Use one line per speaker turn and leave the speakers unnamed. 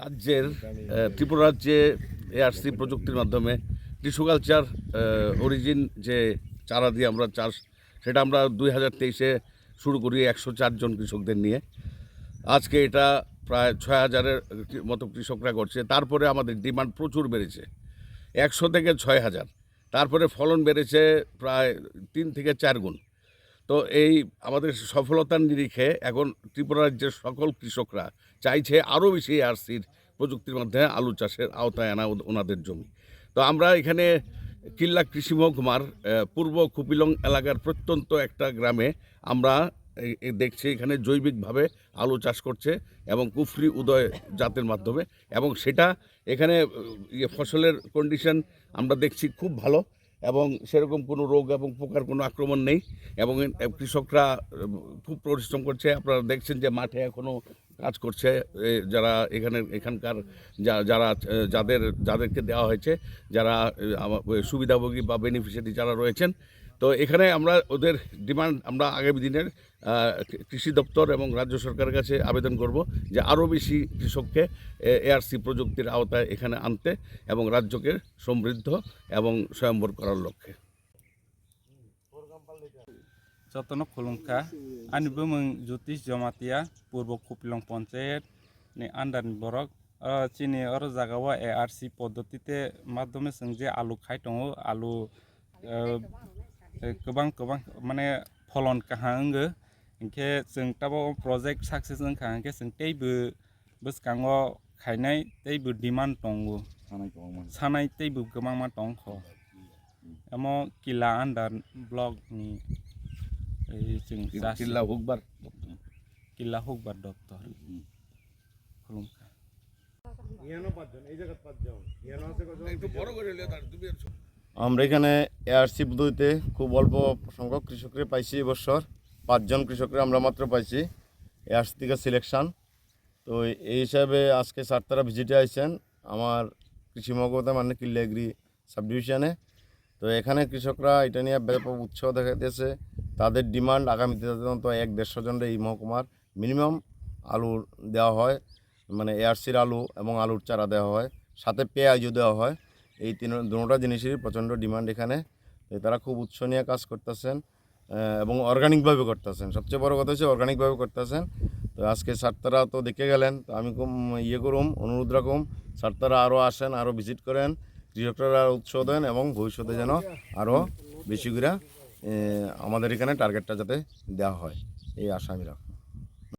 রাজ্যের ত্রিপুরা রাজ্যে এআরসি প্রযুক্তির মাধ্যমে টিস্যুকালচার অরিজিন যে চারা দিয়ে আমরা চাষ, সেটা আমরা 2023-এ শুরু করি 104 জন কৃষকদের নিয়ে। আজকে এটা প্রায় 6,000-এর মতো কৃষকরা করছে। তারপরে আমাদের ডিমান্ড প্রচুর বেড়েছে, 100 থেকে 6,000। তারপরে ফলন বেড়েছে প্রায় 3 থেকে 4 গুণ। তো এই আমাদের সফলতার নিরিখে এখন ত্রিপুরা রাজ্যের সকল কৃষকরা চাইছে আরও বেশি এআরসির প্রযুক্তির মাধ্যমে আলু চাষের আওতায় আনা ওনাদের জমি। তো আমরা এখানে কিল্লা কৃষি মহকুমার পূর্ব কুপিলং এলাকার প্রত্যন্ত একটা গ্রামে আমরা দেখছি এখানে জৈবিকভাবে আলু চাষ করছে এবং কুফরি উদয় জাতের মাধ্যমে, এবং সেটা এখানে ফসলের কন্ডিশন আমরা দেখছি খুব ভালো এবং সেরকম কোনো রোগ এবং পোকার কোনো আক্রমণ নেই। এবং কৃষকরা খুব পরিশ্রম করছে। আপনারা দেখছেন যে মাঠে এখনও কাজ করছে যারা এখানকার যারা যাদেরকে দেওয়া হয়েছে, যারা সুবিধাভোগী বা বেনিফিশিয়ারি যারা রয়েছেন। তো এখানে আমরা ওদের ডিমান্ড আমরা আগামী দিনের কৃষি দপ্তর এবং রাজ্য সরকারের কাছে আবেদন করব যে আরও বেশি কৃষককে এআরসি প্রযুক্তির আওতায় এখানে আনতে এবং রাজ্যকে সমৃদ্ধ এবং স্বয়ম্বর করার লক্ষ্যে।
যতন খুলুমখা আনি বমং জ্যোতিষ জমাতিয়া পূর্ব কুপিলং পঞ্চায়েত ni আন্ডার বরক চিনি আর জায়গাও এআরসি পদ্ধতিতে মাধ্যমে जों যে আলু খাই দङ আলু गोबां माने फलन काहांगो इनके जों ताबो प्रोजेक्ट सक्सेस काहांगे जों तैबो बसकांगो खायनाय तैबो डिमान्ड दंगो सानाय तैबो गोबां मा दंख एमो किला आन्डार ब्लक नि जों किला हुकबार दप्तर खुलुमखा
ইয়ানো পাঁচজন এই জায়গা পাঁচজন ইয়ানো আছে কত
একটু বড় করে নিলে তার তুমি
আমরা এখানে এআরসি পদ্ধতিতে খুব অল্প সংখ্যক কৃষকরা পাইছি এবছর 5 জন কৃষকরা আমরা মাত্র পাইছি এআরসি থেকে সিলেকশন। তো এই হিসাবে আজকে সারতারা ভিজিটে আসছেন আমার কৃষি মহকুমা মানে কিল্লা এগ্রি সাব ডিভিশনে। তো এখানে কৃষকরা এটা নিয়ে ব্যাপক উৎসাহ দেখাইতেছে। তাদের ডিমান্ড আগামীতে তো 1-150 জনের এই মহকুমার মিনিমাম আলু দেওয়া হয়, মানে এআরসির আলু এবং আলুর চারা দেওয়া হয়, সাথে পেঁয়াজও দেওয়া হয়। এই দুটো জিনিসেরই প্রচণ্ড ডিমান্ড এখানে। তারা খুব উৎস নিয়ে কাজ করতেছেন এবং অর্গানিকভাবে করতেছেন। সবচেয়ে বড় কথা হচ্ছে অর্গানিকভাবে করতেছেন। তো আজকে সারতারা তো দেখে গেলেন, তো আমি খুব অনুরোধ রাখুম সারতারা আরও আসেন, আরও ভিজিট করেন, কৃষকরা উৎসাহ দেন এবং ভবিষ্যতে যেন আরও বেশি করে আমাদের এখানে টার্গেটটা যাতে দেওয়া হয় এই আশা আমি রাখব।